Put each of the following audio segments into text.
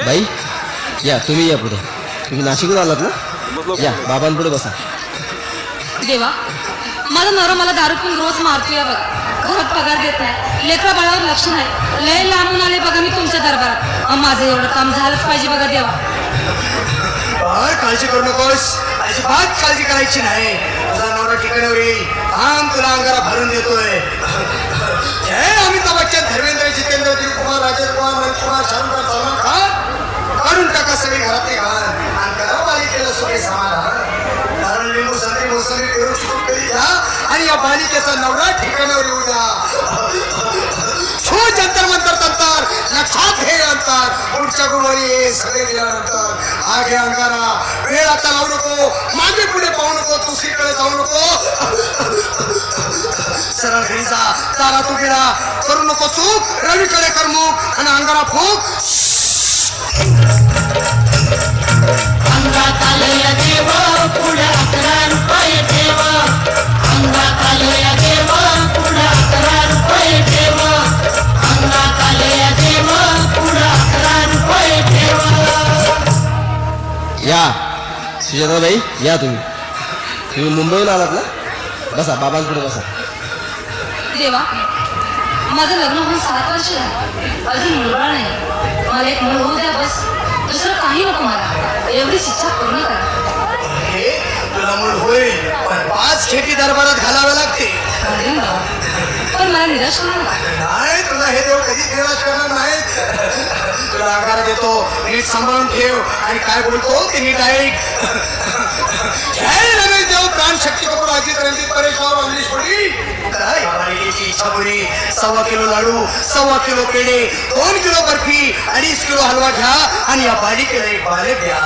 बाई या, तुम्ही या पुढे. तुम्ही नाशिकहून आलात ना? या बाबांपुढे बसा. देवा, माझा नवरा मला दारू पिऊन रोज मारतोय बघ. घरात पगार देत नाही, लेकरा बाळावर लक्ष नाही. लय लांबून आले बघा मी तुमच्या दरबारात. माझं एवढं काम झालंच पाहिजे बघा देवा. काळजी करू नकोस, अजिबात काळजी करायची नाही. तुझा नवरा ठिकाणावर येईल. आम तुला अंगारा भरून देतोय. जय अमिताभ बच्चन, धर्मेंद्र, जितेंद्र, दिलकुमार, राजेश कुमार, महेश कुमार, शाहरुख खान, सलमान खान काढून टाका सगळी घरातली घाण आणि करा बालिकेला सोयी समाधान. कारण लिंबू संत्री मोसंबी पेरू चिकू करी घ्या आणि या बालिकेचा नवरा ठिकाणावर येऊ द्या. छो जंतर मंतर तंतर, लक्षात घे अंतर. पुढच्या गुरुवारी सगळे गेल्यानंतर आगे अंगारा. वेळ आता लावू नको, मागे पुढे पाहू नको, दुसरीकडे जाऊ नको. सरळ घरी जा, तारा तू गेला करू नको चूक. रवीकडे कर मुख आणि अंगारा फूक. अंगात आलया देव, पुढे 11 रुपये ठेव. अंगात आलया देव, पुढे 11 रुपये ठेव. अंगात आलया देव, पुढे 11 रुपये ठेव. या सुजाताबाई, या तुम्ही. तुम्ही मुंबईला आलात ना? बसा, बाबांपुढे बसा. देवा, माझं लग्न होऊन 7 वर्ष झाली, अजून मुलगा नाही. मला एक मूल होऊ द्या बस. दुसरं काही नको मला. एवढीच इच्छा पूर्ण करा. हे तुला मूल होईल, पण 5 खेटी दरबारात घालावे लागते. अरे बाबा, पण मला निराश करू नका. नाही, तुला हे देव कधीच निराश करणार नाहीत. तुला आकार देतो, नीट सांभाळून ठेव आणि काय बोलतो ते नीट ऐक. जय रमेश देव, प्राण शक्ती कपूर, अजित रणजित, परेश राव, अमरीश पुरी. या बालिकेची इच्छा पुरी. 1.25 किलो लाडू, 1.25 किलो पेढे, 2 किलो बर्फी, 2.5 किलो हलवा घ्या आणि या बालिकेला एक बालक द्या.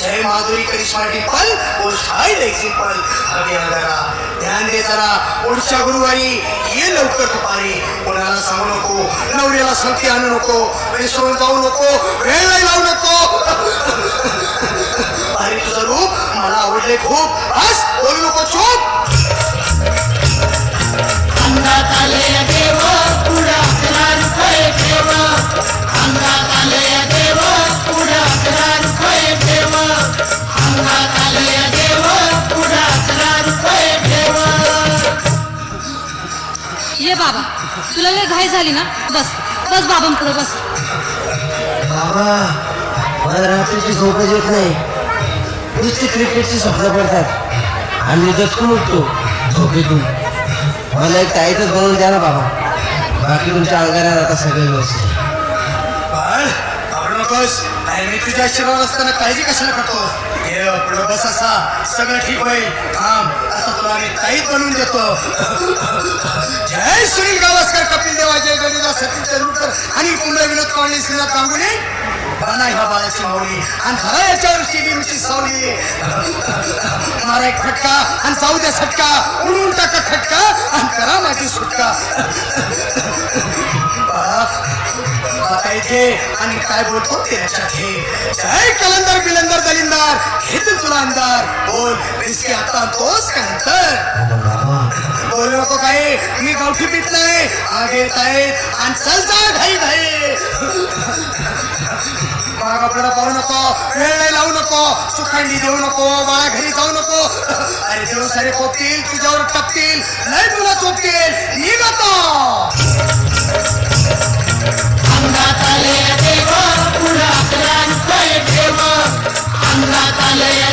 जय माधुरी करिश्मा टिंपल, पोस्ट हाय लाईक सिंपल. अगे अंगारा, ध्यान दे जरा. पुढच्या गुरुवारी ये लवकर दुपारी. कोणाला सांगू नको, नवऱ्याला संगती आणू नको, विसरून जाऊ नको, वेळ नाही लावू नको. अरे तुझं रूप मला आवडले खूप. बस बोलू नको, चूप. अंगात आलया देव, पुढे 11 रुपये ठेव. अंगात आलया देव, पुढे 11 रुपये ठेव. अंगात आलया देव, पुढे 11 रुपये ठेव. ये बाबा, तुला लय घाई झाली ना? बस बस बाबांपुढे बस. बाबा, मला रात्रीची झोपच येत नाही. नुसती क्रिकेटची स्वप्न पडतात आणि दचकून उठतो झोपेतून. मला एक ताईतच बनवून द्या ना बाबा. बाकी तुमच्या अंगारात आता सगळं व्यवस्थित. बाळ, घाबरू नकोस. अरे मी तुझ्या शरीरावर असताना काळजी कशाला करतो? हे पुढे बस, असा सगळं ठीक होईल. थांब, आता तुला मी ताईत बनवून देतो. जय सुनील गावस्कर, कपिल देव, अजय जडेजा, सचिन तेंडुलकर, अनिल कुंबळे, विनोद कावळे, श्रीनाथ गांगुली. बना ह्या बाळाची माऊली आणि धरा याच्यावर शिडीची सावली. मारा एक फटका आणि जाऊ द्या सटका. उडून टाका खटका आणि करा माझी सुटका. आता इथे आणि काय बोलतो ते लक्षात घे. जय कलंदर बिलंदर दलिंदर, घेतील तुला अंधार. बोल बिस्की आता तोच का नंतर? बोलू नको काही, मी गावठी पीत नाही. आगे येत आहेत आणि चल जा घाई घाई. माग आपल्याला पाहू नको, वेळ नाही लावू नको, सुखांडी देऊ नको, बाळा घरी जाऊ नको. अरे देव सारे पोपतील, तुझ्यावर टपतील, नाही तुला चोपतील. निघ आता. अंगात आलया देव, पुढे 11 रुपये ठेव. अंगात आलया